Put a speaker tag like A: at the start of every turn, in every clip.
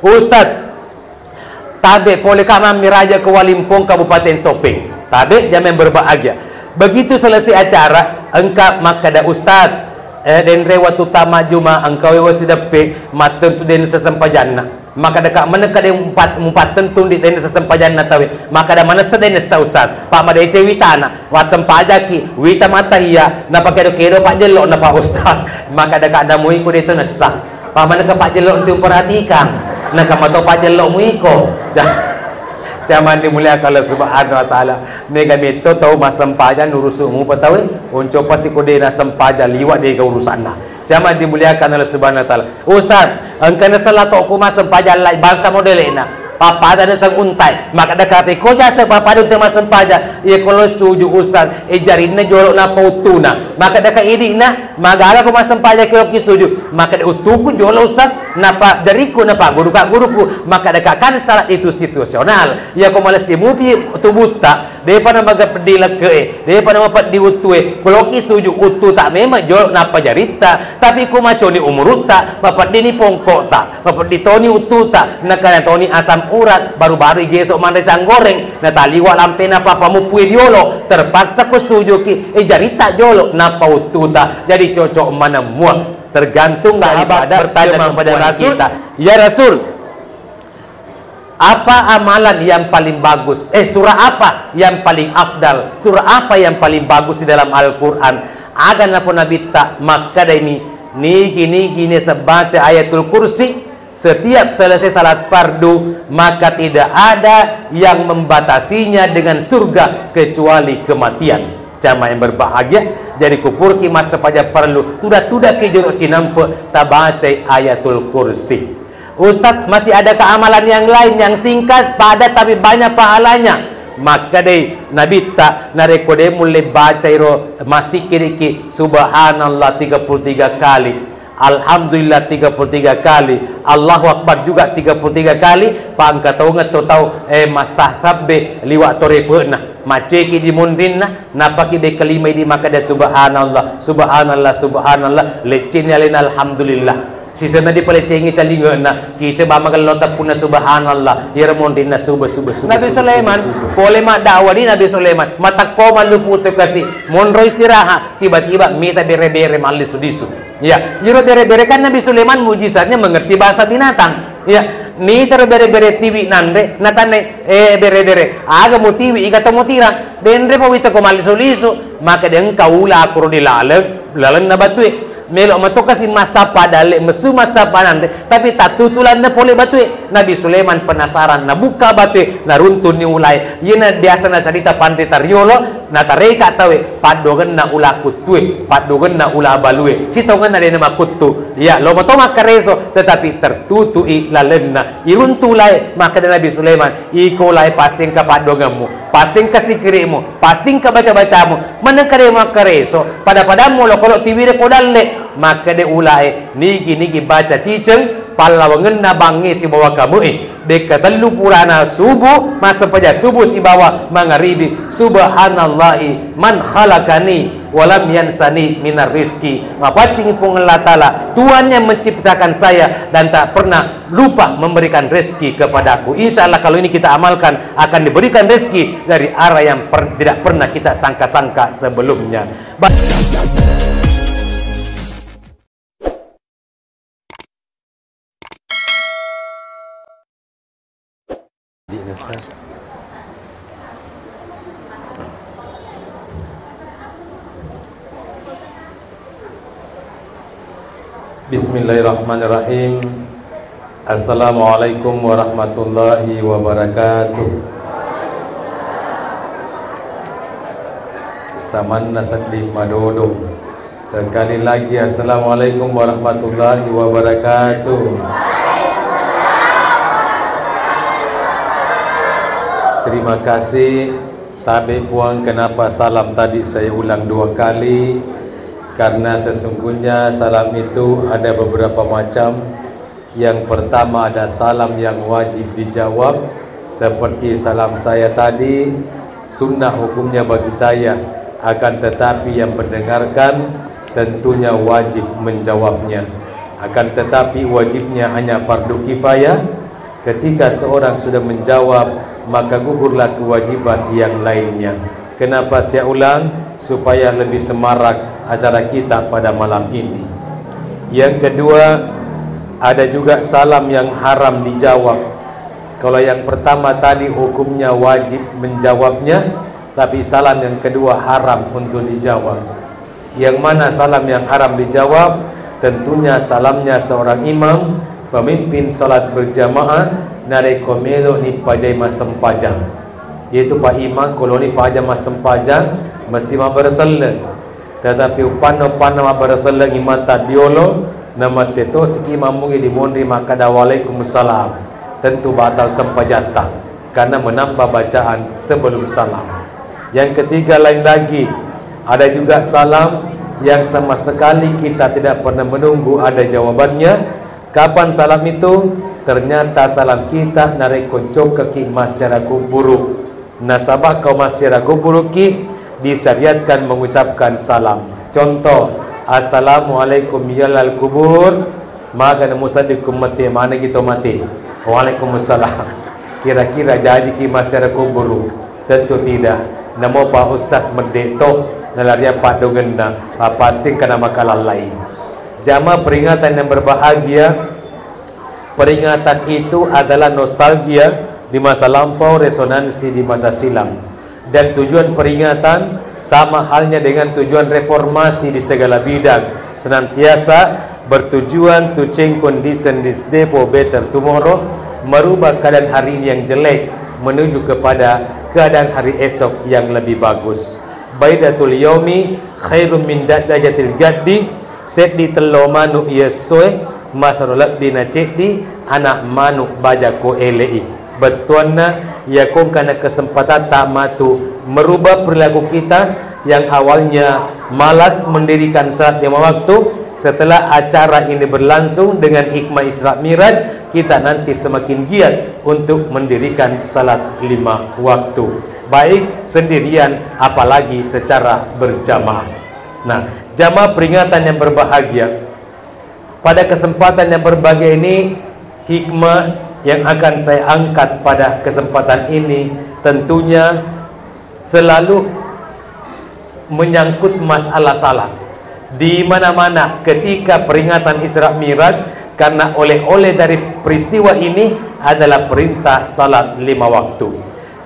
A: Ustaz, tabe boleh kami miraja ke Walimpong Kabupaten Sopeng. Tabe jangan berbahagia. Begitu selesai acara, engkau maka ada Ustaz dan rewat utama Juma engkau wasidape matun tu den sesempajanna. Maka dekat mana kada empat tentu di den sesempajanna tawe. Maka ada mana sedene Ustaz. Pak madai cewitana, watem pajaki, wita mata iya, napa kedo-kedo Pak Jelok napa Ustaz. Maka dekat ada muiku itu nesah. Pak mana ke Pak Jelok tu perhatikan. Nak mato Pak Jelok muiko. Zaman dimuliakan Allah Subhanahu wa taala. Mega meto tahu mas sempaja nurusumu patawe unco pasti kode na sempaja liwat dia urusanna. Zaman dimuliakan Allah Subhanahu wa taala. Ustaz, engkau salah tok ku mas sempaja lai bangsa modelena. Papa ada sang untai, maka ada kata ko jasa papa ada mas sempaja. Ia kalau suju Ustaz, jarinna jorok na pautuna. Maka ada ka idina, magala ko mas sempaja kilo kisuju. Maka ada utuku jolo Ustaz, napa jariku napa guruku. Maka ada kan salah itu situasional. Ia ko malas simupi tubuta, daripada maga pedila ke, daripada mapat diutue. Kalau kisuju utu tak memang jorok napa jarita, tapi ko maco ni umuruta, mapat dini pongkok tak, mapat ditoni utu tak, nakana toni asam urat baru-baru gesok mana cang goreng na taliwa lampe na papa mu pui diolo terpaksa ko sujuki jarita jolo napa ututa jadi cocok mana muak tergantung daripada bertanya kepada Rasul kita. Ya Rasul, apa amalan yang paling bagus? Surah apa yang paling afdal? Surah apa yang paling bagus di dalam Al-Quran? Agan apa Nabi tak maka demi ni gini sebaca ayatul kursi setiap selesai salat fardu, maka tidak ada yang membatasinya dengan surga kecuali kematian. Jamaah yang berbahagia, jadi kupur ki masa saja perlu tudah ke jorok cinampe tabaca ayatul kursi. Ustaz, masih ada keamalan yang lain yang singkat padat tapi banyak pahalanya. Maka deh Nabi tak narekode mulai baca iro masih kiri subhanallah 33 kali. Alhamdulillah 33 kali, Allahu Akbar juga 33 kali. Pangka tahu mastahsab be liwat torepe nah maceki di mundinna napaki be kelima di maka ada subhanallah lecenya lain alhamdulillah. Sisa tadi pelecengi calinga na kita bama kalau tak puna subhanallah ya mundinna subah. Nabi Sulaiman boleh mak dakwah di Nabi Sulaiman mata koma lupu kasih monro istirahat tiba-tiba minta bere-bere malis sudisu. Ya, jiro bere-bere kan Nabi Sulaiman mujizatnya mengerti bahasa binatang. Ya, ni terbere-bere tiwi nande, natane bere-bere. Aga mu tiwi ika to mutirang. Dendre po wita ko maliso-liso, maka den kaula akuro dilalang na batue. Melok mato kasi masa padale mesu masa panande tapi tatutulan na pole batue. Nabi Sulaiman penasaran na buka batue na runtun ni ulai yena biasa na sarita pandita riolo na tareka tawe padogan na ula kutue padogan na ula balue citongan na dena makutu ya lo mato makareso tetapi tertutui lalenna iruntulai maka Nabi Sulaiman ikolai pasting ka padogamu pasting ka sikirimu pasting ka baca-bacamu manakare makareso pada-padamu lo kalau tiwire kodalle maka de ulai nigi baca ciceng palawangan na bangi si bawa kamu dekatalu purana subuh masa paja subuh si bawa mangaribi subhanallahi man khalaqani walam yansani minar rizki mapacing pung Allah Ta'ala Tuhan yang menciptakan saya dan tak pernah lupa memberikan rezeki kepadaku. Insya Allah kalau ini kita amalkan akan diberikan rezeki dari arah yang tidak pernah kita sangka-sangka sebelumnya. Bismillahirrahmanirrahim. Assalamualaikum warahmatullahi wabarakatuh. Saman nasaddi madodo. Sekali lagi assalamualaikum warahmatullahi wabarakatuh. Terima kasih. Tabe puang kenapa salam tadi saya ulang 2 kali, karena sesungguhnya salam itu ada beberapa macam. Yang pertama ada salam yang wajib dijawab, seperti salam saya tadi, sunnah hukumnya bagi saya, akan tetapi yang mendengarkan tentunya wajib menjawabnya. Akan tetapi wajibnya hanya fardu kifayah, Ketika seorang sudah menjawab, maka gugurlah kewajiban yang lainnya. Kenapa saya ulang? Supaya lebih semarak acara kita pada malam ini. Yang kedua, ada juga salam yang haram dijawab. Kalau yang pertama tadi hukumnya wajib menjawabnya, tapi salam yang kedua haram untuk dijawab. Yang mana salam yang haram dijawab? Tentunya salamnya seorang imam, pemimpin salat berjamaah, nare komelo ni pajai masempajang. Yaitu Pak Imam, kalau ni pajai masempajang, mesti mabarasalla. Tetapi upano-pano mabarasalla imata diolo, nama teto siki mamungi dimondri maka waalaikumsalam. Tentu batal sempajata, karena menambah bacaan sebelum salam. Yang ketiga lain lagi, ada juga salam yang sama sekali kita tidak pernah menunggu ada jawabannya. Kapan salam itu? Ternyata salam kita narik koncok kaki masyarakat buruk. Nasabah kaum masyarakat buruk ki disyariatkan mengucapkan salam. Contoh, Assalamualaikum yalal kubur, maka musaddikum mati, mana gitu mati. Waalaikumsalam. Kira-kira jadi ki masyarakat buruk? Tentu tidak. Namo Pak Ustaz merdeka nalaria Pak dogenda, pasti kena makalah lain. Jamaah peringatan yang berbahagia, peringatan itu adalah nostalgia di masa lampau, resonansi di masa silam. Dan tujuan peringatan sama halnya dengan tujuan reformasi di segala bidang, senantiasa bertujuan to change condition this day for better tomorrow, merubah keadaan hari ini yang jelek menuju kepada keadaan hari esok yang lebih bagus. Baidatul yaumi khairum min dadajatil gaddi, seddi tello manu yesoe masarulat bina cedi anak manu bajako elei. Betuanna yakong karena kesempatan tamatu merubah perilaku kita yang awalnya malas mendirikan salat 5 waktu. Setelah acara ini berlangsung dengan hikmah Isra Miraj, kita nanti semakin giat untuk mendirikan salat 5 waktu, baik sendirian apalagi secara berjamaah. Nah, jamaah peringatan yang berbahagia, pada kesempatan yang berbahagia ini, hikmah yang akan saya angkat pada kesempatan ini tentunya selalu menyangkut masalah salat. Di mana-mana ketika peringatan Isra Miraj, karena oleh-oleh dari peristiwa ini adalah perintah salat 5 waktu.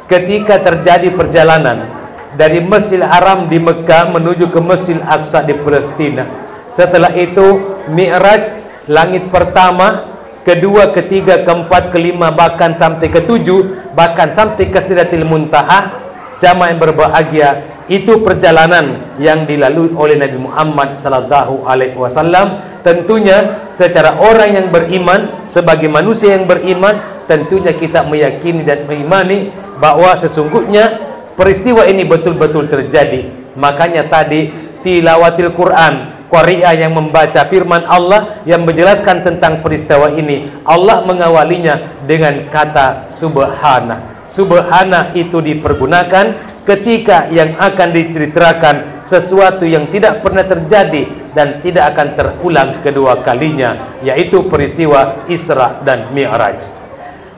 A: Ketika terjadi perjalanan dari Masjidil Haram di Mekah menuju ke Masjidil Aqsa di Palestina, setelah itu Mi'raj, langit pertama, kedua, ketiga, keempat, kelima, bahkan sampai ketujuh, bahkan sampai ke Sidratil Muntaha. Jamaah yang berbahagia, itu perjalanan yang dilalui oleh Nabi Muhammad sallallahu alaihi wasallam. Tentunya secara orang yang beriman, sebagai manusia yang beriman, tentunya kita meyakini dan mengimani bahwa sesungguhnya peristiwa ini betul-betul terjadi. Makanya tadi tilawatil Quran, qari'ah yang membaca firman Allah yang menjelaskan tentang peristiwa ini, Allah mengawalinya dengan kata subhana. Subhana itu dipergunakan ketika yang akan diceritakan sesuatu yang tidak pernah terjadi dan tidak akan terulang kedua kalinya, yaitu peristiwa Isra dan Mi'raj.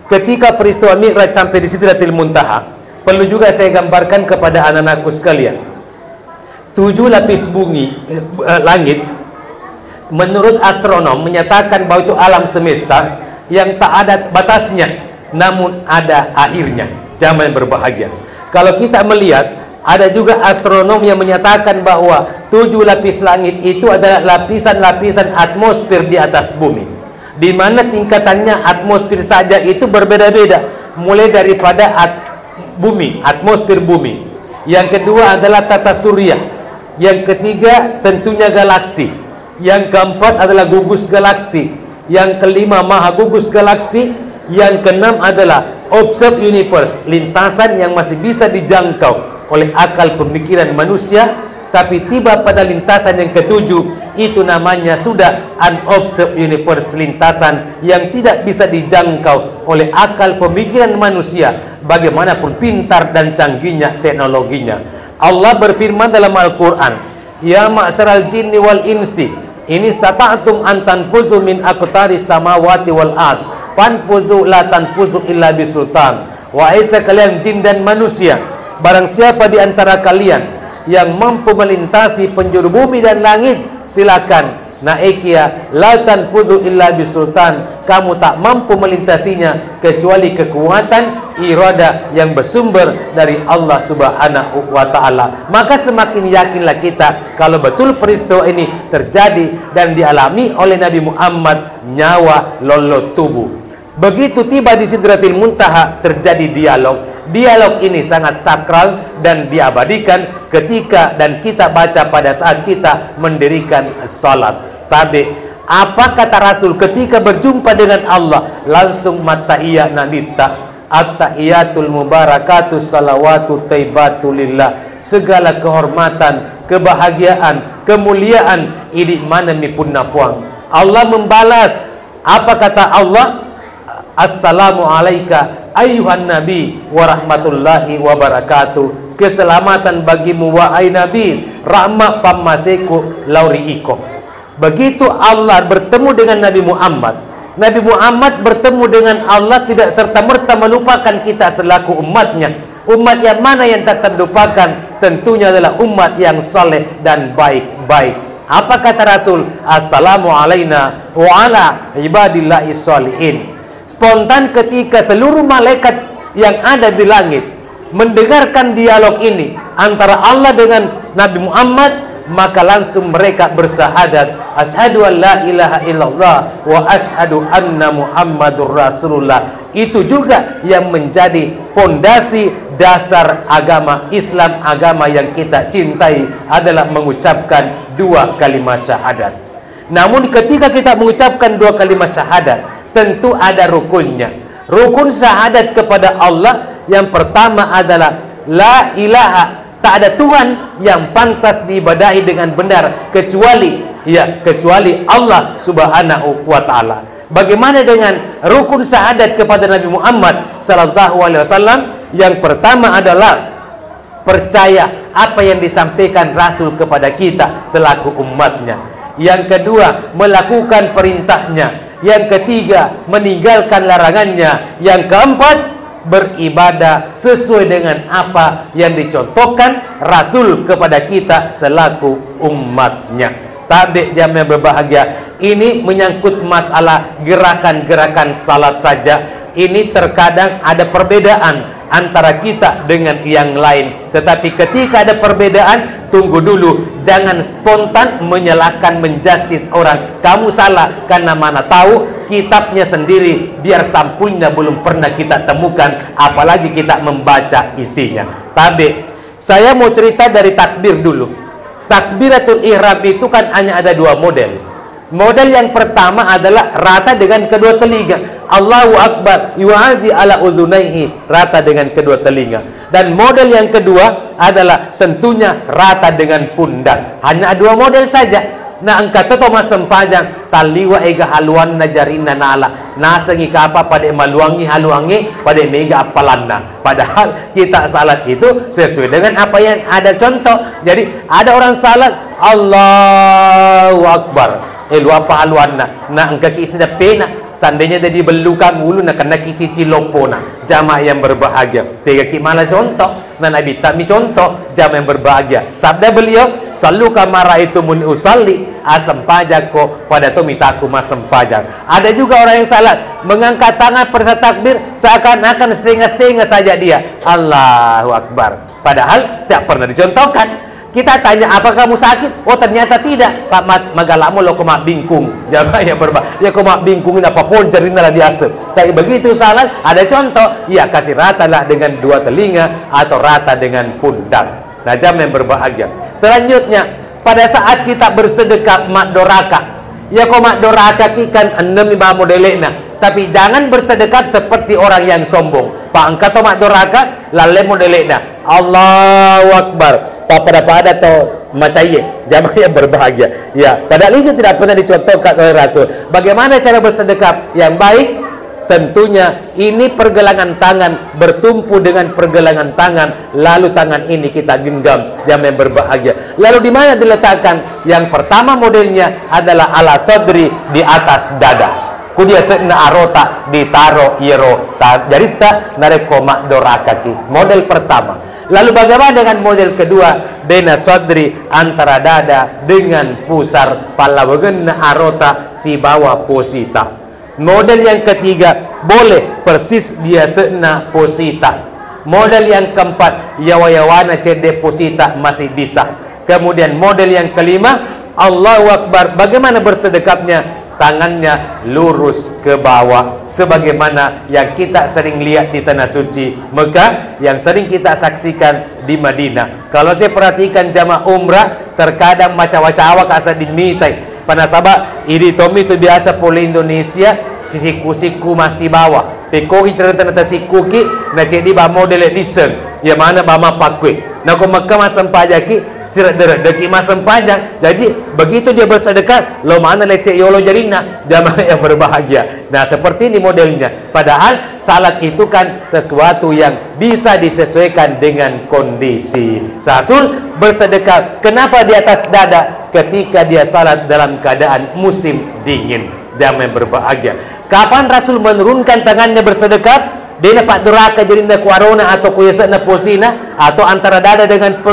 A: Ketika peristiwa Mi'raj sampai di Sidratil Muntaha, perlu juga saya gambarkan kepada anak-anakku sekalian. 7 lapis langit menurut astronom menyatakan bahwa itu alam semesta yang tak ada batasnya, namun ada akhirnya. Jamaah yang berbahagia, kalau kita melihat, ada juga astronom yang menyatakan bahwa 7 lapis langit itu adalah lapisan-lapisan atmosfer di atas bumi, di mana tingkatannya atmosfer saja itu berbeda-beda, mulai daripada bumi, atmosfer bumi. Yang kedua adalah tata surya. Yang ketiga tentunya galaksi. Yang keempat adalah gugus galaksi. Yang kelima maha gugus galaksi. Yang keenam adalah observe universe, lintasan yang masih bisa dijangkau oleh akal pemikiran manusia. Tapi tiba pada lintasan yang ketujuh, itu namanya sudah unobserved universe, lintasan yang tidak bisa dijangkau oleh akal pemikiran manusia, bagaimanapun pintar dan canggihnya teknologinya. Allah berfirman dalam Al-Quran, ya ma'syaral jinni wal insi ini istata'tum an tanfuzu min aqtaris samawati wal ard fanfuzu la tanfuzu illa bisultan. Wahai sekalian jin dan manusia, barang siapa di antara kalian yang mampu melintasi penjuru bumi dan langit, silakan naikia la tanfudu illa bisultan. Kamu tak mampu melintasinya kecuali kekuatan irada yang bersumber dari Allah Subhanahu wa ta'ala. Maka semakin yakinlah kita kalau betul peristiwa ini terjadi dan dialami oleh Nabi Muhammad, nyawa lolo tubuh. Begitu tiba di Sidratil Muntaha, terjadi dialog. Dialog ini sangat sakral dan diabadikan ketika dan kita baca pada saat kita mendirikan salat. Tabi, apa kata Rasul ketika berjumpa dengan Allah? Langsung matahiyah nabita, at-tahiyatul mubarakatus salawatu taibatu lillah. Segala kehormatan, kebahagiaan, kemuliaan ini mana mi pun napuang. Allah membalas. Apa kata Allah? Assalamu alayka ayuhan nabi wa rahmatullahi wa barakatuh. Keselamatan bagimu wahai nabi, rahmat pamaseku lauri iko. Begitu Allah bertemu dengan Nabi Muhammad, Nabi Muhammad bertemu dengan Allah tidak serta-merta melupakan kita selaku umatnya. Umat yang mana yang tak terlupakan? Tentunya adalah umat yang saleh dan baik-baik. Apa kata Rasul? Assalamu alayna wa ala ibadillahi sholihin. Spontan ketika seluruh malaikat yang ada di langit mendengarkan dialog ini antara Allah dengan Nabi Muhammad, maka langsung mereka bersahadat, asyhadu an la ilaha illallah wa asyhadu anna muhammadur rasulullah. Itu juga yang menjadi pondasi dasar agama Islam, agama yang kita cintai, adalah mengucapkan dua kalimat syahadat. Namun ketika kita mengucapkan dua kalimat syahadat, tentu ada rukunnya. Rukun syahadat kepada Allah yang pertama adalah la ilaha, tak ada Tuhan yang pantas diibadahi dengan benar kecuali Allah Subhanahu wa ta'ala. Bagaimana dengan rukun syahadat kepada Nabi Muhammad sallallahu alaihi wasallam? Yang pertama adalah percaya apa yang disampaikan Rasul kepada kita selaku umatnya. Yang kedua, melakukan perintahnya. Yang ketiga, meninggalkan larangannya. Yang keempat, beribadah sesuai dengan apa yang dicontohkan Rasul kepada kita selaku umatnya. Tabi jamaah berbahagia, ini menyangkut masalah gerakan-gerakan salat saja. Ini terkadang ada perbedaan antara kita dengan yang lain. Tetapi ketika ada perbedaan, tunggu dulu, jangan spontan menyalahkan, menjustis orang. Kamu salah karena mana tahu kitabnya sendiri, biar sampulnya belum pernah kita temukan, apalagi kita membaca isinya. Tabi, saya mau cerita dari takbir dulu. Takbiratul ihram itu kan hanya ada dua model. Model yang pertama adalah rata dengan kedua telinga, Allahu Akbar, yu'azi ala udhunaihi, rata dengan kedua telinga. Dan model yang kedua adalah tentunya rata dengan pundak. Hanya dua model saja. Nah, angkat to mas sempajang taliwa ega haluan najarina nala nasengi kapa pada maluangi haluangi pada mega apalanna. Padahal kita salat itu sesuai dengan apa yang ada contoh. Jadi ada orang salat Allahu Akbar, luapa haluanna na angka kisida pena seandainya jadi belukang ulu na kena kicici lopona. Jamaah yang berbahagia, tiga kimala contoh na Nabi tak mi contoh jamaah yang berbahagia. Sabda beliau, sallu kamara itu mun usalli, asam pajak ko pada to mitaku masam pajak. Ada juga orang yang salat mengangkat tangan pada saat takbir seakan-akan setengah-setengah saja dia Allahu Akbar, padahal tak pernah dicontohkan. Kita tanya, apa kamu sakit? Oh, ternyata tidak. Pak Mat magalamu lo koma bingkung. Jamaah yang ya koma bingkungin apapun jarina lah diasep. Tapi begitu salat ada contoh, ya kasih rata lah dengan dua telinga atau rata dengan pundak. Nah, jamaah yang berbahagia. Selanjutnya, pada saat kita bersedekah mak doraka, ya koma doraka kikan 6-5 modelena. Tapi jangan bersedekap seperti orang yang sombong. Pak angkat mak doraka lalle modelena Allahu Akbar. Pada atau macaye, jamaah yang berbahagia. Ya, padahal itu tidak pernah dicontohkan oleh Rasul. Bagaimana cara bersedekah yang baik? Tentunya ini pergelangan tangan bertumpu dengan pergelangan tangan, lalu tangan ini kita genggam, jamaah yang berbahagia. Lalu di mana diletakkan? Yang pertama modelnya adalah ala sadri, di atas dada. kudia sekna arota ditaro iro jarita nareko makdorakaki. Model pertama. Lalu bagaimana dengan model kedua? Dena sodri, antara dada dengan pusar palawagen arota si bawah posita. Model yang ketiga, boleh persis dia sekna posita. Model yang keempat, yawa-yawana cede posita masih bisa. Kemudian model yang kelima, Allahu Akbar, bagaimana bersedekapnya? Tangannya lurus ke bawah, sebagaimana yang kita sering lihat di tanah suci Mekah, yang sering kita saksikan di Madinah. Kalau saya perhatikan jamaah umrah, terkadang macam-macam awak asal dimitai panasaba ini tomi itu biasa poli Indonesia, siku masih bawah pekogi ternyata siku ki na jadi ba model disen ya mana bama pakwe na ko Mekah masam pajaki sirat deki masam panjang. Jadi begitu dia bersedekah, lo mana lecek yolo jarina jamaah yang berbahagia. Nah seperti ini modelnya. Padahal salat itu kan sesuatu yang bisa disesuaikan dengan kondisi. Rasul bersedekah kenapa di atas dada? Ketika dia salat dalam keadaan musim dingin. Jamaah yang berbahagia. Kapan Rasul menurunkan tangannya bersedekah? Dia dapat duraka jerinda kuarona atau kuyasana posina atau antara dada dengan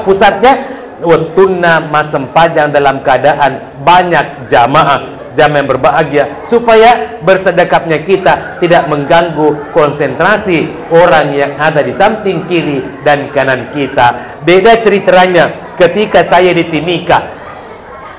A: pusatnya. Watunna masem panjang dalam keadaan banyak jamaah yang berbahagia, supaya bersedekapnya kita tidak mengganggu konsentrasi orang yang ada di samping kiri dan kanan kita. Beda ceritanya ketika saya di Timika.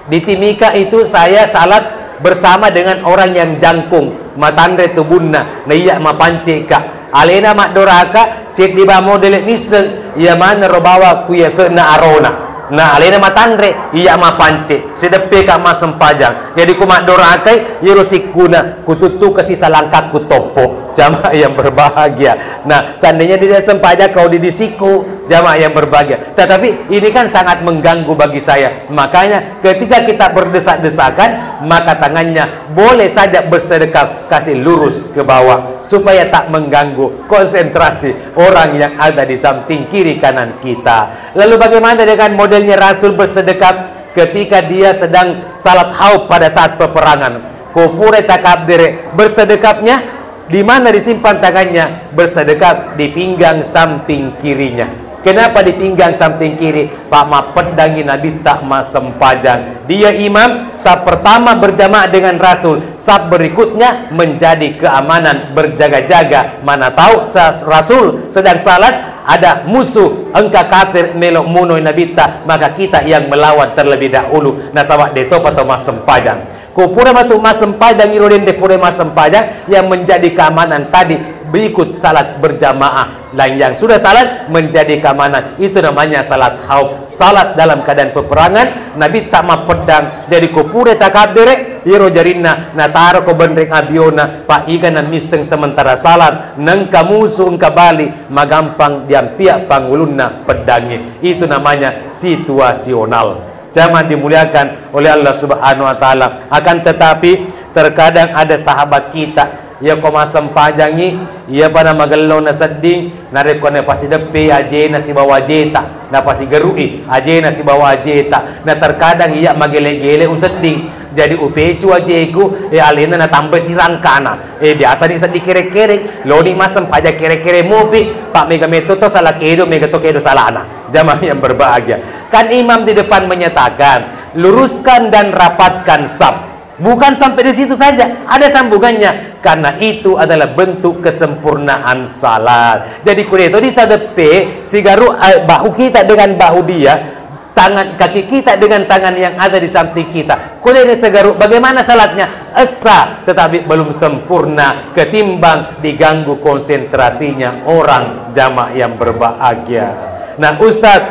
A: Di Timika itu saya salat bersama dengan orang yang jangkung matandre tubunna na iya mapanceka alena madoraka cek di ba model niseng iya mana robawa kuya sena arona na alena matandre iya mapance sedepe ka masempajang jadi ku madoraka yero sikuna kututu kasih salangkak ku topo. Jamaah yang berbahagia. Nah seandainya dia sempajang kau di siku, jamaah yang berbahagia. Tetapi ini kan sangat mengganggu bagi saya. Makanya ketika kita berdesak-desakan, maka tangannya boleh saja bersedekap kasih lurus ke bawah supaya tak mengganggu konsentrasi orang yang ada di samping kiri kanan kita. Lalu bagaimana dengan modelnya Rasul bersedekap ketika dia sedang salat haub pada saat peperangan? Kupure takabdire, bersedekapnya di mana disimpan tangannya? Bersedekap di pinggang samping kirinya. Kenapa di pinggang samping kiri? Pak ma pedangi Nabi tak masempajang. Dia imam, saf pertama berjamaah dengan Rasul, saf berikutnya menjadi keamanan, berjaga-jaga. Mana tahu Rasul sedang salat, ada musuh engkau kafir melok munoi Nabi tak, maka kita yang melawan terlebih dahulu. Nasawak detop atau masempajang. Kupura batu masempajang iroden de pure masempajang yang menjadi keamanan tadi berikut salat berjamaah. Lain yang sudah salat menjadi keamanan, itu namanya salat haub, salat dalam keadaan peperangan. Nabi tak ma pedang jadi kupure takabere iro jarina nataro ko bendreng abiona pa ikan na miseng sementara salat neng kamusu engka bali magampang diampia pangulunna pedangi. Itu namanya situasional. Jangan dimuliakan oleh Allah Subhanahu wa taala. Akan tetapi terkadang ada sahabat kita ia komasam pajangi ia pada magello na seding nareko na pasi depe aje na si bawa jeta na pasi gerui aje na si bawa jeta na terkadang ia magele-gele useding jadi upecu ajeku alena na tambah si rangkana biasa ni sedih kere-kere lodi masam pajak kere-kere mobi pak mega meto to salah kedo mega to kedo salana. Jamaah yang berbahagia, kan imam di depan menyatakan luruskan dan rapatkan saf. Bukan sampai di situ saja, ada sambungannya. Karena itu adalah bentuk kesempurnaan salat. Jadi kureto di sadepe sigaru bahu kita dengan bahu dia, tangan kaki kita dengan tangan yang ada di samping kita. Kureto segaru bagaimana salatnya? Esa, tetapi belum sempurna ketimbang diganggu konsentrasinya orang jamaah yang berbahagia. Nah Ustadz,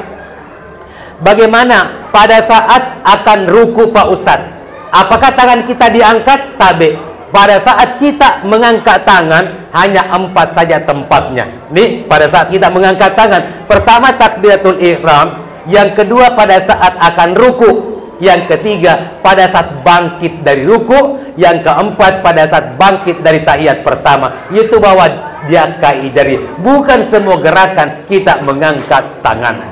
A: bagaimana pada saat akan ruku Pak Ustadz? Apakah tangan kita diangkat? Tabe. Pada saat kita mengangkat tangan hanya 4 saja tempatnya. Nih, pada saat kita mengangkat tangan, pertama takbiratul ihram, yang kedua pada saat akan ruku, yang ketiga pada saat bangkit dari ruku, yang keempat pada saat bangkit dari tahiyat pertama, yaitu bahwa dia kai jari. Bukan semua gerakan kita mengangkat tangan.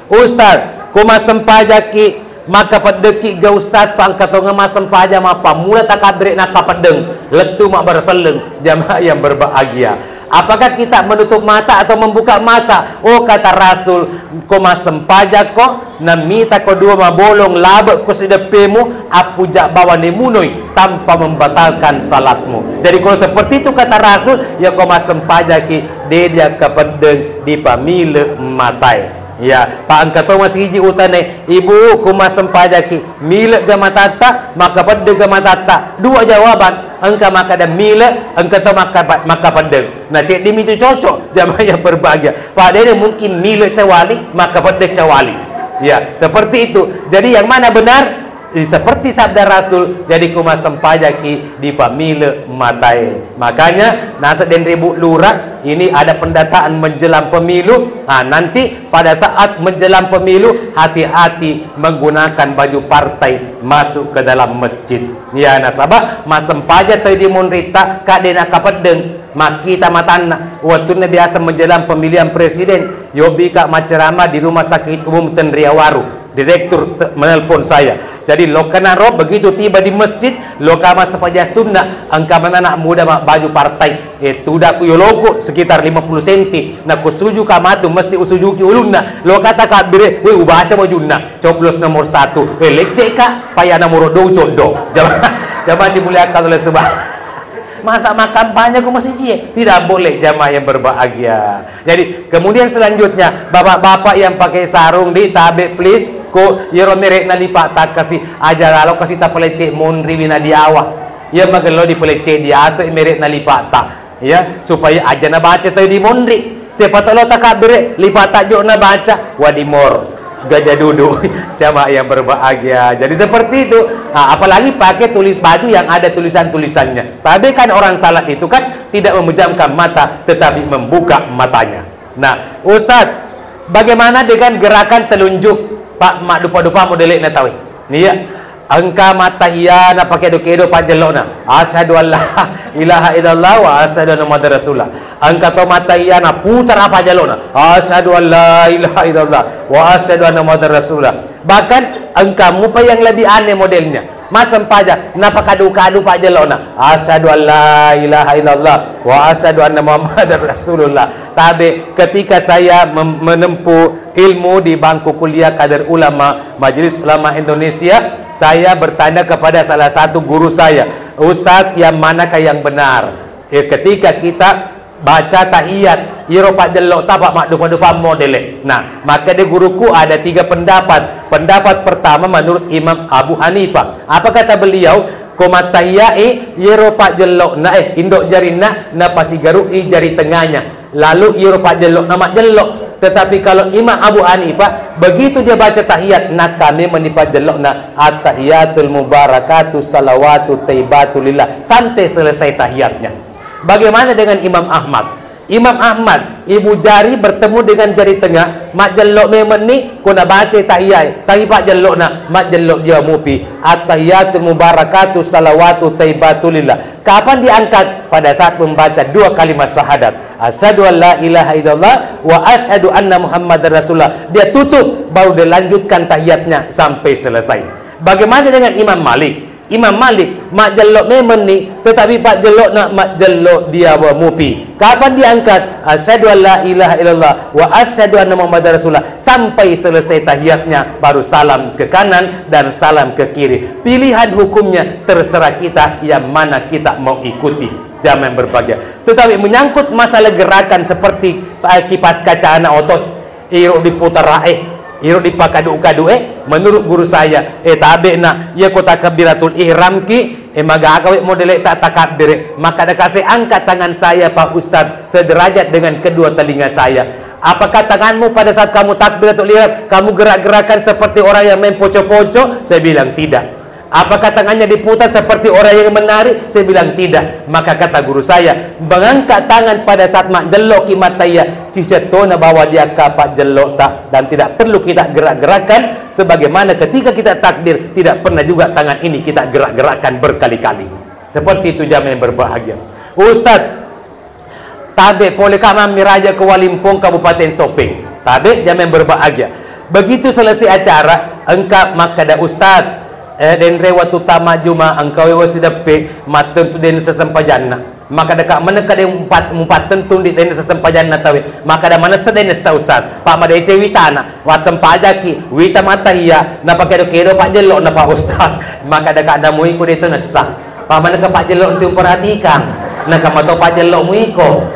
A: Ustaz, kuma sempajaki maka pedeki ga ustaz pangkat ngemas sempaja mapa mula takabrik nak kapedeng letu mak berseleng. Jamaah yang berbahagia, apakah kita menutup mata atau membuka mata? Oh kata Rasul, ko mas sempaja ko namita ko dua mabolong labak ko sedepemu apu jak bawa nemunoi tanpa membatalkan salatmu. Jadi kalau seperti itu kata Rasul, ya ko mas sempaja ki dia kapedeng di pamile matai. Ya, Pak angkato masih hiji utane, ibu kuma sempajaki milek ga matata maka pedeg ga matata. Dua jawaban, engka maka ada milek, engka to maka pedeg. Nah, cek dim itu cocok jamaah yang berbahagia. Pak dene mungkin milek cawali maka pedeg cawali. Ya, seperti itu. Jadi yang mana benar? Seperti sabda Rasul, jadi kuma sempajaki di pamile matai. Makanya nasa den ribu lurah ini ada pendataan menjelang pemilu. Nah, nanti pada saat menjelang pemilu hati-hati menggunakan baju partai masuk ke dalam masjid. Ya nasabah mas sempaja tadi monrita kadena kapedeng makita matana waktu biasa menjelang pemilihan presiden yobi kak macerama di rumah sakit umum Tenriawaru. Direktur menelpon saya. Jadi lokana rob begitu tiba di masjid lokama sepaja sunnah angka mana anak muda mak baju partai itu dah ku yoloko sekitar 50 cm nak kusuju kamatu mesti usujuki ulunna lo kata kabire we ubaca bajunna coblos nomor 1 lecek kak payah nomor 2 codo jangan dimuliakan oleh sebab masa kampanye aku masih cie tidak boleh jamaah yang berbahagia. Jadi kemudian selanjutnya bapak-bapak yang pakai sarung di tabe please ko yero merek na lipat tak kasih aja lalu kasih tak pelecek monri wina di awak ya magelo di pelecek di asa merek na lipat tak ya supaya aja na baca tadi di monri siapa tahu tak kabere lipat tak jo na baca wadimor gajah duduk jamaah yang berbahagia. Jadi seperti itu. Nah, apalagi pakai tulis baju yang ada tulisan-tulisannya. Tapi kan orang salat itu kan tidak memejamkan mata tetapi membuka matanya. Nah, Ustadz, bagaimana dengan gerakan telunjuk? Pak mak dupa-dupa modelnya tahu. Nih ya. Angka mata iya na pakai dokedo pajelona. Asyhadu alla ilaha illallah wa asyhadu anna muhammadar rasulullah. Angka to mata iya na putar apa jalona. Asyhadu alla ilaha illallah wa asyhadu anna muhammadar rasulullah. Bahkan angka mupa yang lebih aneh modelnya. Mas sempaja napa kadu-kadu pak jelona. Asyhadu alla ilaha illallah wa asyhadu anna muhammadar rasulullah. Tapi ketika saya menempuh ilmu di bangku kuliah kader ulama Majelis Ulama Indonesia, saya bertanya kepada salah satu guru saya, Ustaz yang manakah yang benar? Ketika kita baca tahiyat iro pak jelok tapak mak dupa-dupa modele. Nah, maka di guruku ada 3 pendapat. Pendapat pertama menurut Imam Abu Hanifah. Apa kata beliau? Komat tahiyat iro pak jelok na indok jari na pasi garui jari tengahnya. Lalu iro pak jelok na mak jelok. Tetapi kalau Imam Abu Hanifah begitu dia baca tahiyat nak kami menipat jelokna at-tahiyatul mubarakatuh salawatu taibatu lillah sampai selesai tahiyatnya. Bagaimana dengan Imam Ahmad? Imam Ahmad ibu jari bertemu dengan jari tengah mak jelok memang ni kuna baca tahiyat tapi pak jelokna mak jelok dia mupi at-tahiyatul mubarakatuh salawatu taibatu lillah. Kapan diangkat? Pada saat membaca 2 kalimat syahadat asyhadu an la ilaha illallah wa asyhadu anna muhammadar rasulullah. Dia tutup baru dia lanjutkan tahiyatnya sampai selesai. Bagaimana dengan Imam Malik? Imam Malik mak jelok memang ni tetapi pak jelok nak mak jelok dia wa mupi. Kapan diangkat? Asyhadu an la ilaha illallah wa asyhadu anna muhammadar rasulullah sampai selesai tahiyatnya baru salam ke kanan dan salam ke kiri. Pilihan hukumnya terserah kita yang mana kita mau ikuti. Jangan berbahagia. Tetapi menyangkut masalah gerakan seperti kipas kaca anak otot iro diputar iro dipakadu-kadu menurut guru saya tabe nak ya kota kabiratul ihram ki maga akawe modele tak takbir maka ada kasih angkat tangan saya Pak Ustaz sederajat dengan kedua telinga saya. Apakah tanganmu pada saat kamu takbiratul ihram kamu gerak-gerakan seperti orang yang main poco-poco? Saya bilang tidak. Apakah tangannya diputar seperti orang yang menari? Saya bilang tidak. Maka kata guru saya, mengangkat tangan pada saat mak jelok kimataya cisetona bawa dia kapak jelok tak, dan tidak perlu kita gerak-gerakan sebagaimana ketika kita takbir tidak pernah juga tangan ini kita gerak-gerakan berkali-kali. Seperti itu jamaah yang berbahagia. Ustaz, tabe boleh kami Raja ke Walimpong Kabupaten Sopeng. Tabe jamaah yang berbahagia. Begitu selesai acara engkau makada ustaz dan rewat utama juma engkau wasidape matentu den sesempajanna maka dekat mana kada empat tentu di den sesempajanna tawi maka da mana seden sausat pak made cewitana watem pajaki wita matahia napa kedo pak jelok napa ustaz maka dekat ada muiku itu nesah pak mana ke pak jelok tu perhatikan nak mato pak jelok muiko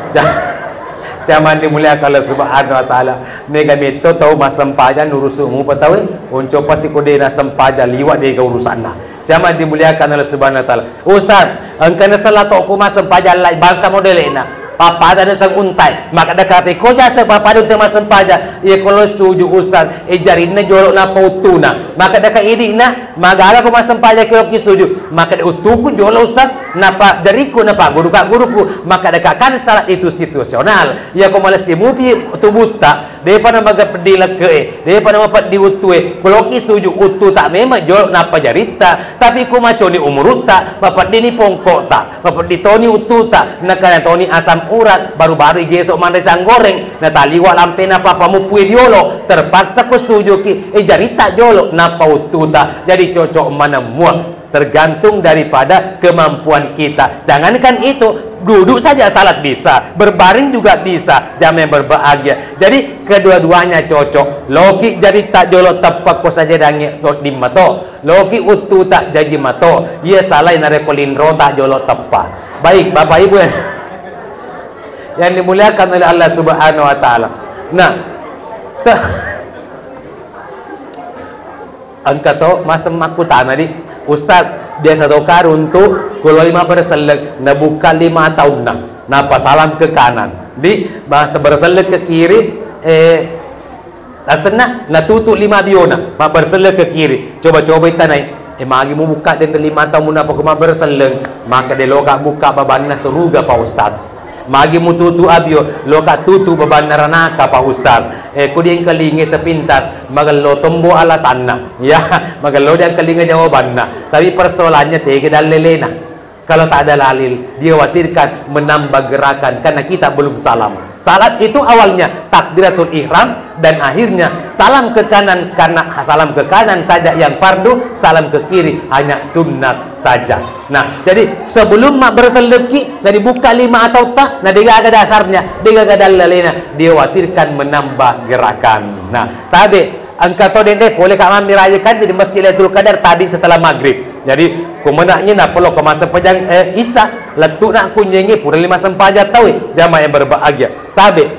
A: Zaman dimuliakan Allah Subhanahu wa taala. Mega meto tahu mas sempaja nurusumu patawe. Unco pasti kode na sempaja liwat dia urusan na. Zaman dimuliakan Allah Subhanahu wa taala. Ustaz, engkau salah tok ku mas sempaja lai bangsa modelena. Papa ada sang untai, maka ada kata ko jasa papa ada tema sempaja. Ia kalau suju ustaz, jarinna jorok na pautuna. Maka ada kaidi na, magala ko mas sempaja kilo kisuju. Maka ada utuku jolo ustaz, napa jariku napa guruku. Maka ada kan salat itu situasional. Ya ko malas simupi tubuta, daripada maga pedila ke, daripada mapat diutue. Kalau kisuju utu tak memang jorok napa jarita, tapi ko maco ni umuruta, bapak dini pongkok tak, bapak ditoni utu tak, nakana toni asam urat baru-baru gesok mana canggoreng na taliwa lampe na papamu pui diolo terpaksa ko suju ki jarita jolo na paututa jadi cocok mana muak tergantung daripada kemampuan kita. Jangankan itu, duduk saja salat bisa, berbaring juga bisa, jangan berbahagia. Jadi kedua-duanya cocok. Loki jadi tak jolo tepak ko saja dangi di mato. Loki utu tak jadi mato. Ia salah narekolin rota jolo tepak. Baik Bapak Ibu yang dimuliakan oleh Allah Subhanahu wa taala. Nah, angka to masa makutan tadi ustaz biasa to karuntu kalau 5 berselek na buka 5 tahun na pasalam ke kanan di bahasa berselek ke kiri asena na tutu 5 biona ma berselek ke kiri coba-coba tanai magi mu buka den 5 tahun na pa berselek maka de loka buka babanna seruga pa ustaz magi mututu abio loka tutu beban naranaka pa ustaz kudi yang kalingi sepintas magalo tombo alasanna ya magalo dia kalingi jawabanna tapi persoalannya tege dalelena kalau tak ada dalil dia khawatirkan menambah gerakan karena kita belum salam. Salat itu awalnya takbiratul ihram dan akhirnya salam ke kanan karena salam ke kanan saja yang fardu, salam ke kiri hanya sunat saja. Nah, jadi sebelum mak berseleki dari buka 5 atau tak, nah dia ada dasarnya, dia ada dalilnya, dia khawatirkan menambah gerakan. Nah, tadi angka to dende boleh kak mami rayakan di Masjid Lailatul Qadar tadi setelah maghrib. Jadi kumenaknya nak perlu ke masa pejang Isya letuk nak kunjungi pura 5 sempaja tahu jamaah yang berbahagia. Tabe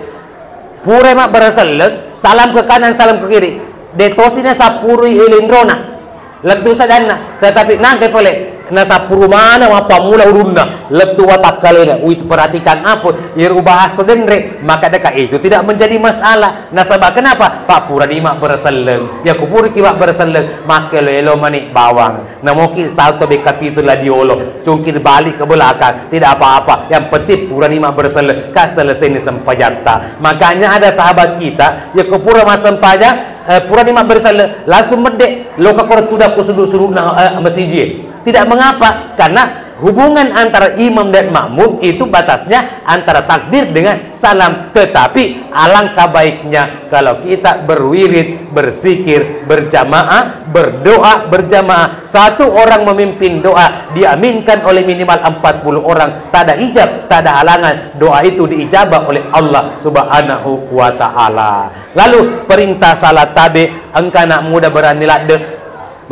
A: pura mak berselek salam ke kanan salam ke kiri. Detosina sapuri ilindrona. Letu sadana tetapi nangke boleh nasa puru mana apa mula urunna letu watak kalena itu perhatikan apa iru bahasa denre maka dekat itu tidak menjadi masalah. Nasabah kenapa pak pura di mak berseleng ya kupuri ki mak berseleng maka lelo mani bawang namoki salto be kapitulah diolo cungkir balik ke belakang tidak apa-apa yang penting pura di mak berseleng ka selesai ni sempajata. Makanya ada sahabat kita ya kupura mas sempaja pura di mak berseleng langsung medek loka kor tudak ku suduk-suduk masjid. Tidak mengapa, karena hubungan antara imam dan makmum itu batasnya antara takbir dengan salam. Tetapi alangkah baiknya kalau kita berwirid, berzikir, berjamaah, berdoa berjamaah. Satu orang memimpin doa diaminkan oleh minimal 40 orang. Tak ada ijab, tak ada halangan. Doa itu diijabah oleh Allah Subhanahu wa ta'ala. Lalu perintah salat tabi, engkau nak muda berani ladeh.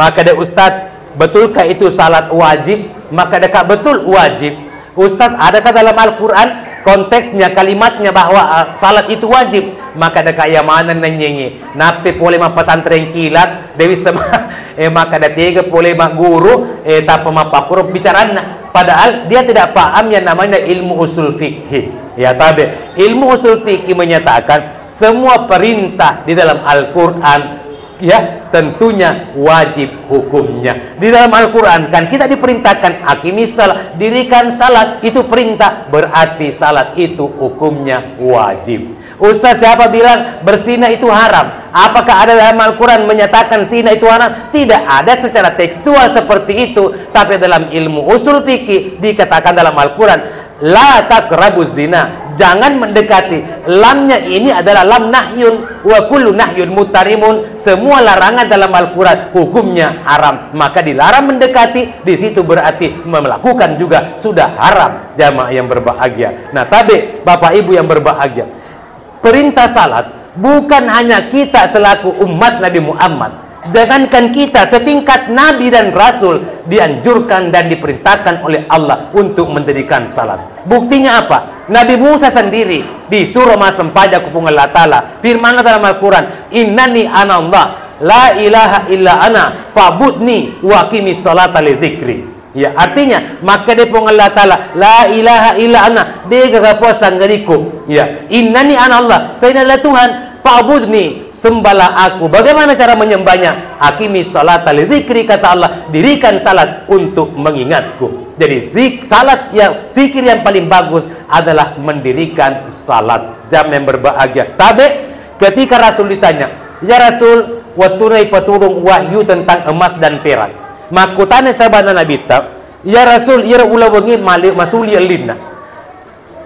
A: Maka ada ustaz, betulkah itu salat wajib? Maka dekat betul wajib. Ustaz, adakah dalam Al-Quran konteksnya kalimatnya bahwa salat itu wajib? Maka dekat yang mana nanyengi nape boleh mak pesantren kilat dewi sama maka ada 3 boleh mak guru tanpa mak pakur bicarana padahal dia tidak paham yang namanya ilmu usul fikih. Ya tabe ilmu usul fikih menyatakan semua perintah di dalam Al-Quran ya tentunya wajib hukumnya. Di dalam Al-Quran kan kita diperintahkan akimis salat, dirikan salat, itu perintah, berarti salat itu hukumnya wajib. Ustaz, siapa bilang berzina itu haram? Apakah ada dalam Al-Quran menyatakan zina itu haram? Tidak ada secara tekstual seperti itu. Tapi dalam ilmu usul fikih dikatakan dalam Al-Quran La taqrabuz zina, jangan mendekati. Lamnya ini adalah lam nahyun, wa kullu nahyun mutarimun. Semua larangan dalam Al-Quran hukumnya haram, maka dilarang mendekati. Di situ berarti melakukan juga sudah haram. Jamaah yang berbahagia. Nah, tabe Bapak Ibu yang berbahagia, perintah salat bukan hanya kita selaku umat Nabi Muhammad. Jangankan kita, setingkat Nabi dan Rasul dianjurkan dan diperintahkan oleh Allah untuk mendirikan salat. Buktinya apa? Nabi Musa sendiri di surah Masempaja kupung Allah Ta'ala firman dalam Al-Quran, innani anallah la ilaha illa ana fa'budni wa aqimis salata li dzikri. Ya, artinya maka dia pun Allah Ta'ala la ilaha illa ana, dia kekapuasan gariku. Ya, innani anallah, saya adalah Tuhan, fa'budni, sembahlah aku. Bagaimana cara menyembahnya? Aqimis salata li dzikri, kata Allah, dirikan salat untuk mengingatku. Jadi salat yang zikir yang paling bagus adalah mendirikan salat. Jam yang berbahagia. Tabe ketika Rasul ditanya, ya Rasul, watunai peturung wahyu tentang emas dan perak. Makutane sabana Nabi ta, ya Rasul, ya ulah wengi malik masuli alinna.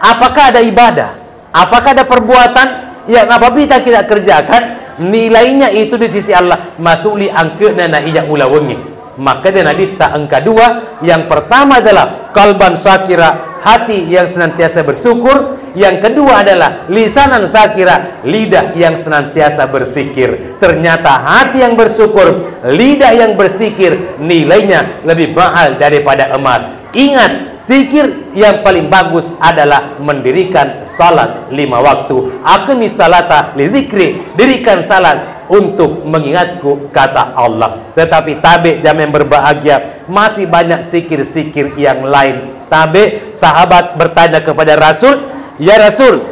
A: Apakah ada ibadah? Apakah ada perbuatan yang apabila kita kerjakan nilainya itu di sisi Allah masuli angkeuna na iya ulah wengi? Maka dia Nabi tak angka dua. Yang pertama adalah kalban sakira, hati yang senantiasa bersyukur. Yang kedua adalah lisanan sakira, lidah yang senantiasa bersikir. Ternyata hati yang bersyukur, lidah yang bersikir nilainya lebih mahal daripada emas. Ingat, zikir yang paling bagus adalah mendirikan salat 5 waktu. Aqimis salata li dzikri, dirikan salat untuk mengingatku, kata Allah. Tetapi tabe jam yang berbahagia, masih banyak zikir-zikir yang lain. Tabe sahabat bertanya kepada Rasul, ya Rasul,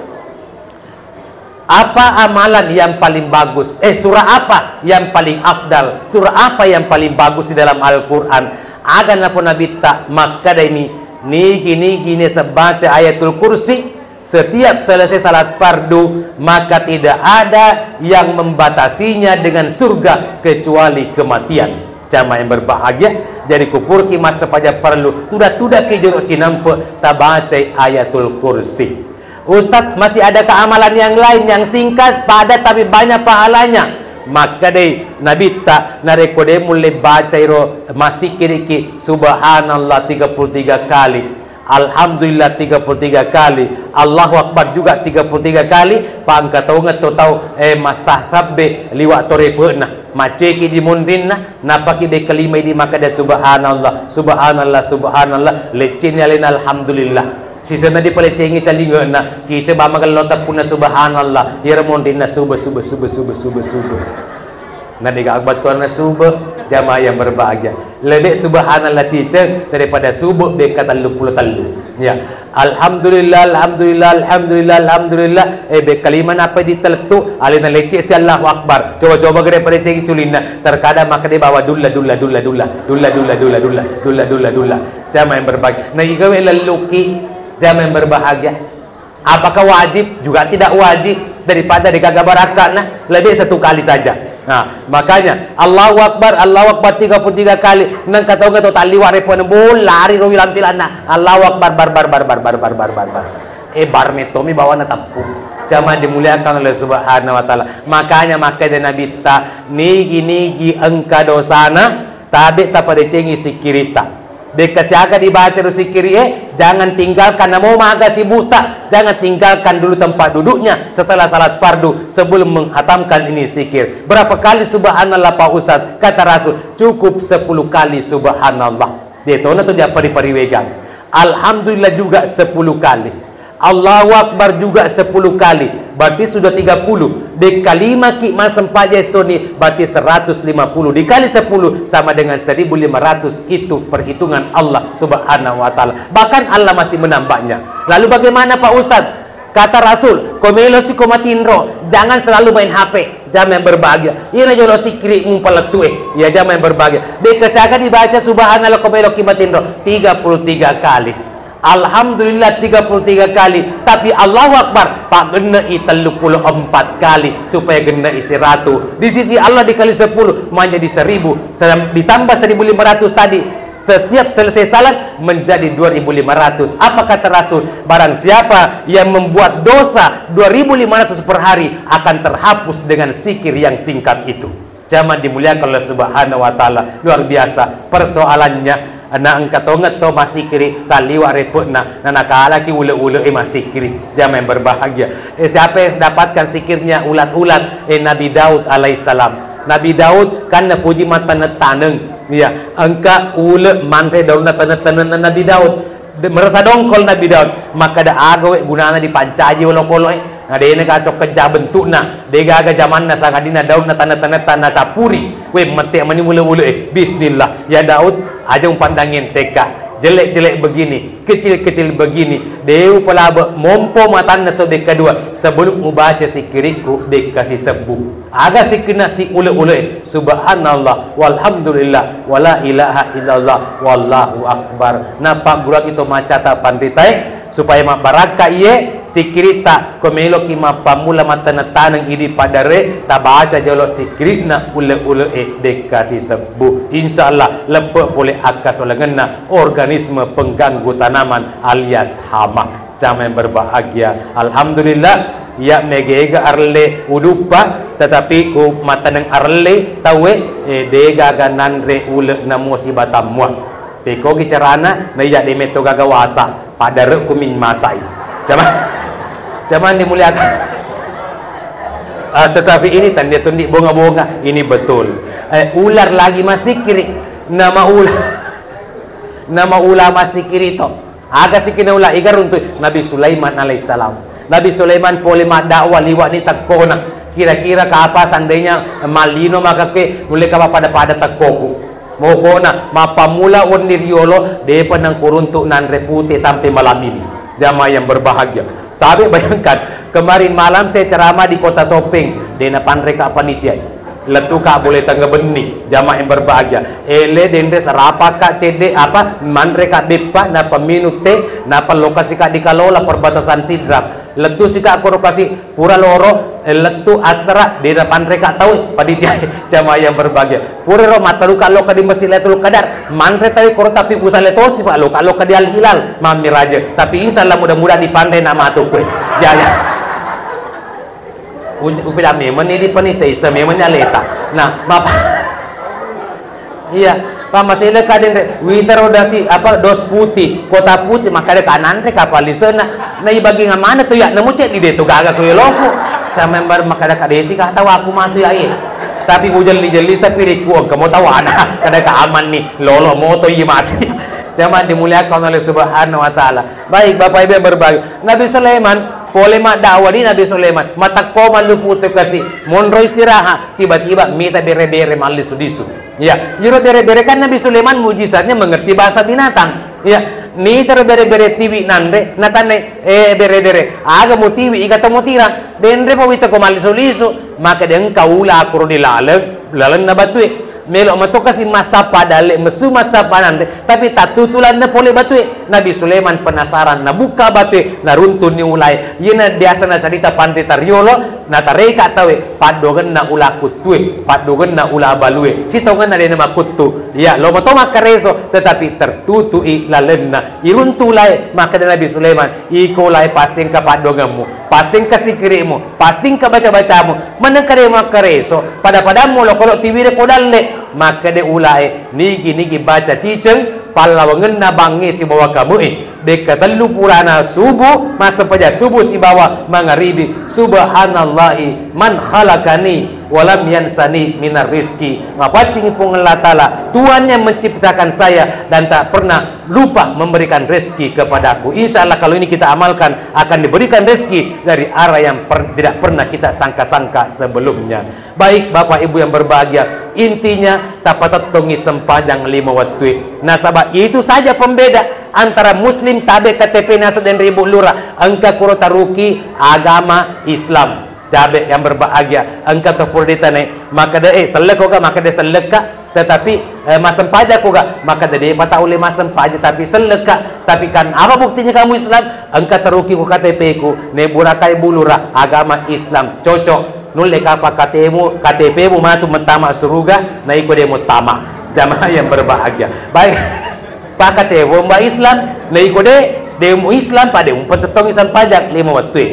A: apa amalan yang paling bagus? Surah apa yang paling afdal? Surah apa yang paling bagus di dalam Al-Quran? Agan apa Nabi tak maka ini gini sebaca ayatul kursi setiap selesai salat fardu, maka tidak ada yang membatasinya dengan surga kecuali kematian. Jamaah yang berbahagia, jadi kupur kimas sepaja perlu tudah ke jero cinampe tabacai ayatul kursi. Ustaz, masih ada keamalan yang lain yang singkat padat tapi banyak pahalanya? Maka deh Nabi tak narekode mulai baca iro masih kiri subhanallah 33 kali, alhamdulillah 33 kali, Allahu Akbar juga 33 kali. Pangka tahu tahu mastahsabbe liwat torepena maceki di mundinna napaki be kelima di maka ada subhanallah subhanallah subhanallah lecin yalin alhamdulillah. Sisa nadi palecengi calingena kice bama kalota puna subhanallah yermondina subuh nadi ga batuan subuh. Jamaah yang berbahagia, lebih subhanallah cice daripada subuh be kata 33. Ya, alhamdulillah alhamdulillah alhamdulillah alhamdulillah be kalimat apa diteletu alina lece si Allahu Akbar. Coba gede palecengi culina terkadang maka dia bawa dulla. Jamaah yang berbahagia, nah igawe leluki. Jamaah yang berbahagia, apakah wajib? Juga tidak wajib. Daripada digagabarkan lebih 1 kali saja. Nah, makanya Allahu Akbar 33 kali. Nang kataw tali ware pon lari ro lampilanna. Allahu Akbar bar. Bar metomi bawa na tapu. Jamaah dimuliakan oleh Subhanahu wa taala. Makanya Nabi ta nigi engka dosana tabe ta pada cengi sikirita. Dekasiaga dibaca rusikiri jangan tinggalkan namo maga si buta, jangan tinggalkan dulu tempat duduknya setelah salat fardu sebelum menghatamkan ini zikir. Berapa kali subhanallah Pak Ustaz? Kata Rasul cukup 10 kali subhanallah. Dia tahu tu dia pari-pariwegang. Alhamdulillah juga 10 kali. Allahu Akbar juga 10 kali. Berarti sudah 30. Dikali ki masempaja soni berarti 150. Dikali 10 sama dengan 1500. Itu perhitungan Allah Subhanahu wa taala. Bahkan Allah masih menambahnya. Lalu bagaimana Pak Ustaz? Kata Rasul, komelo si komatinro, jangan selalu main HP. Jam yang berbahagia. Ina jolo si kiri ngumpaletu ya jam yang berbahagia. Dikasiakan dibaca subhanallah komelo kimatinro 33 kali. Alhamdulillah 33 kali. Tapi Allahu Akbar pak gena 34 kali supaya gena isi ratu. Di sisi Allah dikali 10 menjadi 1000. Ditambah 1500 tadi Setiap selesai salat menjadi 2.500. Apa kata Rasul? Barang siapa yang membuat dosa 2.500 per hari akan terhapus dengan zikir yang singkat itu. Jamaah dimuliakan Allah Subhanahu wa taala. Luar biasa persoalannya. Anak angkat tongat to masih kiri taliwa repot na nakala ki ule-ule masih kiri. Jamaah yang berbahagia. Siapa yang dapatkan zikirnya ulat-ulat Nabi Daud alaihissalam. Nabi Daud kan puji mata taneng ya angka ule mantre daun taneng Nabi Daud merasa dongkol Nabi Daud maka da agawe gunana dipancaji wala-kolo nah dene kacok kerja bentukna dega aga zamanna sangadina daun tanah capuri we mete mani ule-ule bismillah ya Daud aja pandangin teka jelek-jelek begini, kecil-kecil begini, Dewa pelaba mompo matanya sobek kedua sebelum membaca sikiriku dikasih sembuh. Aga sikina si ule-ule subhanallah walhamdulillah wala ilaha illallah wallahu akbar. Napa gura kita macata panditai supaya mak baraka iye sikirita komelo ki mapamula matana tanang idi padare tabaca jolo sikirina ule-ule dikasih sembuh. Insyaallah lepek boleh akas olehna organisme pengganggu tanaman alias hama. Jamaah yang berbahagia, alhamdulillah ya megega arle udupa tetapi ku matanang arle tawe dega gananre ule na musibah tamwa peko gicarana na ya de meto gagawasa padare kumin masai. Jamaah dimuliakan. Tetapi ini tanda tundik bunga-bunga ini betul. Ular lagi masih kiri nama ular masih kiri to aga sikina ular igar untuk Nabi Sulaiman alaihissalam. Nabi Sulaiman polema dakwah liwat ni takona kira-kira ke apa seandainya malino maka ke mulai kapa pada takoku mokona mapamula oniriolo de panang kuruntuk nan repute sampai malam ini. Jamaah yang berbahagia. Tapi bayangkan kemarin malam saya ceramah di kota Sopeng dena panreka panitia letuka boleh tangga benih. Jamaah yang berbahagia ele dendes rapaka cede apa manreka bepa na peminu te na lokasi ka dikalola perbatasan Sidrap letu sika aku lokasi pura loro letu asra di depan mereka tahu panitia. Jamaah yang berbahagia pura ro mata luka loka di Masjid Lailatul Qadar mantre tahu koro tapi usah letosi pak loka di Al Hilal mami raja tapi insyaallah mudah-mudahan dipandai nama tu kue ya upila memang ini panitia isa memang nyaleta nah mapa iya pak masih le kaden witer odasi apa dos putih kota putih maka ada kanan re kapal di sana nah ibagi ngamana tuh ya nemu cek di detu gaga kuy loko sama member maka ada kadesi kah tahu aku matu ya tapi hujan jeli sapiri ku kamu tahu ana kada ka aman nih lolo moto yi mati. Jamaah dimuliakan oleh Subhanahu wa taala. Baik Bapak Ibu yang berbahagia. Nabi Sulaiman polema dakwah di Nabi Sulaiman mata koma luput kasih monro istirahat tiba-tiba minta bere-bere malis sudisu. Ya, jiro bere-bere kan Nabi Sulaiman mujizatnya mengerti bahasa binatang. Ya, ni terbere-bere tiwi nande natane bere-bere aga mutiwi igata mutira denre pawita ko malis sudisu maka den kaula akuro dilaleg lalang na batui melok matokasi masa padale mesu masa panande tapi tatutulan na pole batui Nabi Sulaiman penasaran na buka batui na runtun ni ulai yena biasa na sarita pandita riolo na tareka tawe padogen na ula kutue padogen na ula balue sitongan na dena makutu ya lo mato makareso tetapi tertutui lalenna iruntulai maka Nabi Sulaiman ikolai pasting ka padogamu pasting ka sikirimu pasting ka baca-bacamu manengkare makareso pada-padamu lo kalau tiwire kodalle maka de ulai nigi baca ciceng palawangen na bangi si bawa kamu dekatalu purana subuh masa paja subuh si bawa mangaribi subhanallahi man khalaqani walam yansani minar rizki ngapacing pengelatala Tuhan yang menciptakan saya dan tak pernah lupa memberikan rezeki kepadaku. Insyaallah kalau ini kita amalkan akan diberikan rezeki dari arah yang tidak pernah kita sangka-sangka sebelumnya. Baik Bapak Ibu yang berbahagia, intinya tapatattongi sepanjang 5 waktu. Nasabah itu saja pembeda antara muslim tabe KTP nasa dan ribu lurah angka kurota ruki agama Islam. Tabe yang berbahagia angka topurdita ne maka de selek koga maka de seleka tetapi masam pajak koga maka de pata ule masam pajak tapi seleka tapi kan apa buktinya kamu Islam angka teruki ku KTP ku ne burakai bulura agama Islam cocok nulle kapa KTP mu matu mentama suruga na iko de mutama. Jamaah yang berbahagia baik pakat mbak Islam na ikode demo Islam pada pentetong Islam pajak 5 waktu.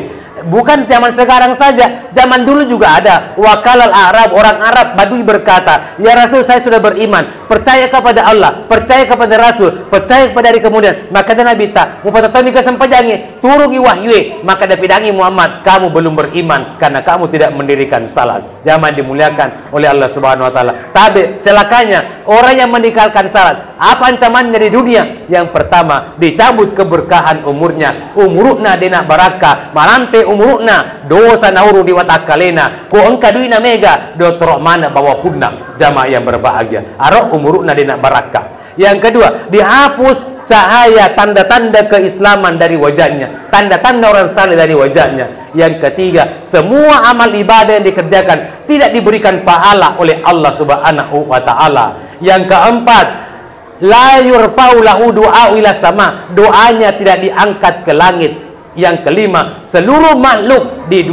A: Bukan zaman sekarang saja, zaman dulu juga ada. Wakalal Arab, orang Arab Badui berkata, ya Rasul, saya sudah beriman, percaya kepada Allah, percaya kepada Rasul, percaya kepada hari kemudian. Maka dia Nabi tak mupatatoni kesempajangi turungi wahyu, maka dia pidangi Muhammad, kamu belum beriman karena kamu tidak mendirikan salat. Zaman dimuliakan oleh Allah Subhanahu wa taala. Tapi celakanya orang yang meninggalkan salat, apa ancamannya di dunia? Yang pertama, dicabut keberkahan umurnya, umurukna dena barakah, malampe umurukna dosa nauru diwatakalena, ko engka duina mega do torok mana bawa punang. Jamaah yang berbahagia, arok umurukna dena barakah. Yang kedua, dihapus cahaya tanda-tanda keislaman dari wajahnya, tanda-tanda orang saleh dari wajahnya. Yang ketiga, semua amal ibadah yang dikerjakan tidak diberikan pahala oleh Allah Subhanahu wa taala. Yang keempat, la yurfa'u lahu du'a ila sama, doanya tidak diangkat ke langit. Yang kelima, seluruh makhluk di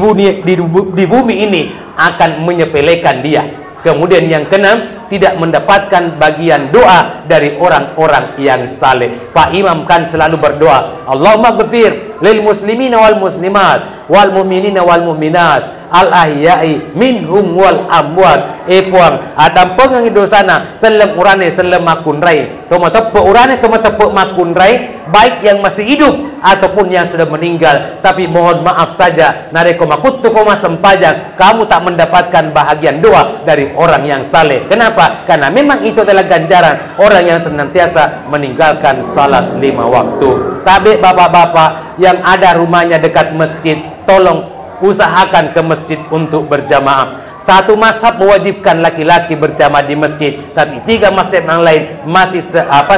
A: bumi ini akan menyepelekan dia. Kemudian yang keenam, tidak mendapatkan bagian doa dari orang-orang yang saleh. Pak Imam kan selalu berdoa, Allahumma ghfir lil muslimina wal muslimat wal mu'minina wal mu'minat al ahya'i minhum wal amwat. Puang adam pengang dosana selem urane selem makun rai, toma tepe urane toma tepe makun rai, baik yang masih hidup ataupun yang sudah meninggal. Tapi mohon maaf saja, nareko makuttu koma sempajang, kamu tak mendapatkan bahagian doa dari orang yang saleh. Kenapa? Karena memang itu adalah ganjaran orang yang senantiasa meninggalkan salat 5 waktu. Tapi bapak-bapak yang ada rumahnya dekat masjid, tolong usahakan ke masjid untuk berjamaah. Satu mazhab mewajibkan laki-laki berjamaah di masjid, tapi 3 mazhab yang lain masih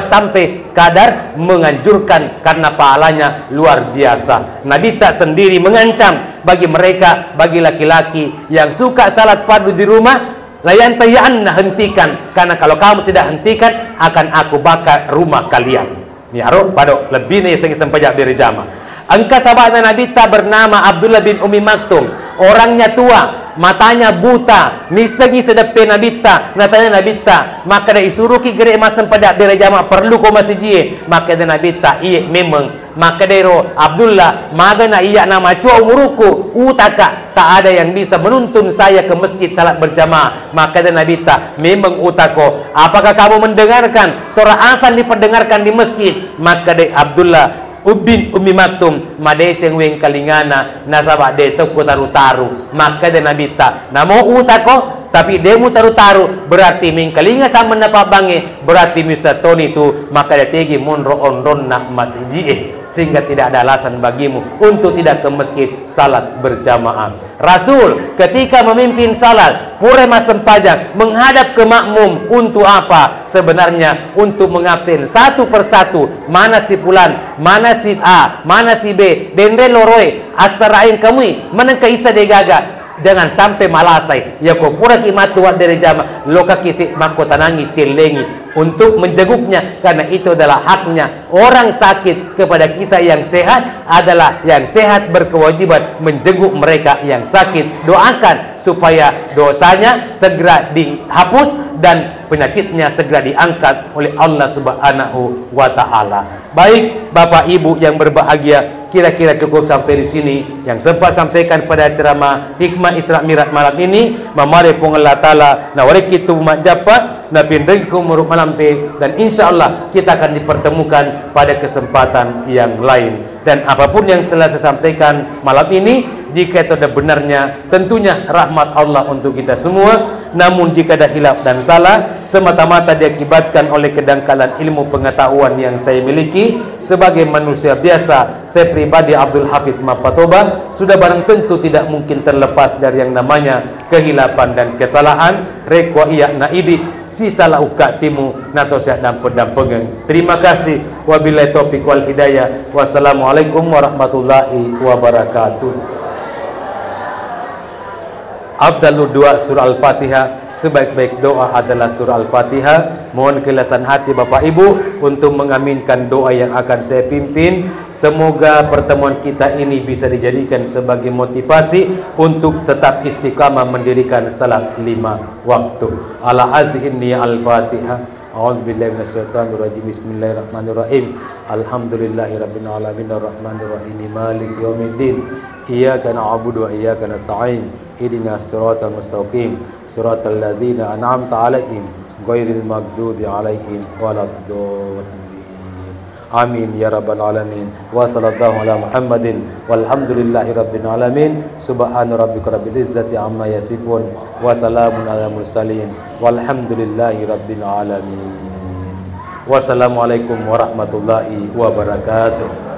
A: sampai kadar menganjurkan karena pahalanya luar biasa. Nabi tak sendiri mengancam bagi mereka, bagi laki-laki yang suka salat fardu di rumah, layan tayanna, hentikan, karena kalau kamu tidak hentikan akan aku bakar rumah kalian. Ni aro padok lebih nih sempajak berjamaah. Engkau sahabat Nabi tak bernama Abdullah bin Umi Maktum, orangnya tua, matanya buta, nisengi sedepe Nabita, natanya Nabita, maka dia isuruh ki gere masam pada bere jamaah perlu ko masih jie, maka dia Nabita iye memang, maka dia Abdullah magana iya nama cua umuruku utaka, tak ada yang bisa menuntun saya ke masjid salat berjamaah. Maka dia Nabita memang utako, apakah kamu mendengarkan suara azan diperdengarkan di masjid? Maka dia Abdullah Ubin Umi Maktum madeceng weng kalingana nasaba de toko taru-taru. Maka de Nabita namo utako, tapi demu taru-taru berarti mingkalinga sama napa bange, berarti Mr. Tony itu. Maka dia tegi monro onron nak masjid, sehingga tidak ada alasan bagimu untuk tidak ke masjid salat berjamaah. Rasul ketika memimpin salat pure mas sempajang menghadap ke makmum untuk apa? Sebenarnya untuk mengabsen satu persatu, mana si fulan, mana si A, mana si B, dendre loroi asarain kamu menengka isa de gaga. Jangan sampai malasai ya ko pura kimat tuat dari jamaah loka kisi mahkota nangi celengi untuk menjenguknya, karena itu adalah haknya orang sakit kepada kita yang sehat, adalah yang sehat berkewajiban menjenguk mereka yang sakit. Doakan supaya dosanya segera dihapus dan penyakitnya segera diangkat oleh Allah Subhanahu wa taala. Baik Bapak Ibu yang berbahagia, kira-kira cukup sampai di sini yang sempat sampaikan pada ceramah Hikmah Isra Mi'raj malam ini. Mamare pong Allah taala na warekitu majapa na pindengku muruk malampe, dan insyaallah kita akan dipertemukan pada kesempatan yang lain. Dan apapun yang telah saya sampaikan malam ini, jika itu ada benarnya, tentunya rahmat Allah untuk kita semua. Namun jika ada hilaf dan salah, semata-mata diakibatkan oleh kedangkalan ilmu pengetahuan yang saya miliki sebagai manusia biasa. Saya pribadi Abdul Hafid Mapatoba sudah barang tentu tidak mungkin terlepas dari yang namanya kehilapan dan kesalahan. Rekwa iya naidi si salah uka timu nato siat dan pegeng. Terima kasih. Wabillahi taufiq wal hidayah. Wassalamualaikum warahmatullahi wabarakatuh. Afdalul doa surah Al-Fatihah, sebaik-baik doa adalah surah Al-Fatihah. Mohon keikhlasan hati Bapak Ibu untuk mengaminkan doa yang akan saya pimpin. Semoga pertemuan kita ini bisa dijadikan sebagai motivasi untuk tetap istiqamah mendirikan salat 5 waktu. Ala azhinni Al-Fatihah. A'udzubillahi minasyaitonirrajim. Bismillahirrahmanirrahim. Alhamdulillahirabbil alamin arrahmanir rahim maliki yaumiddin. Iyyaka na'budu wa iyyaka nasta'in. Ihdinas siratal mustaqim. Siratal ladzina an'amta 'alaihim ghairil maghdubi 'alaihim waladdallin. Amin ya rabbal alamin. Wa sallallahu ala Muhammadin walhamdulillahi rabbil alamin. Subhana rabbika rabbil izzati amma yasifun wa salamun ala mursalin walhamdulillahi rabbil alamin. Wassalamualaikum warahmatullahi wabarakatuh.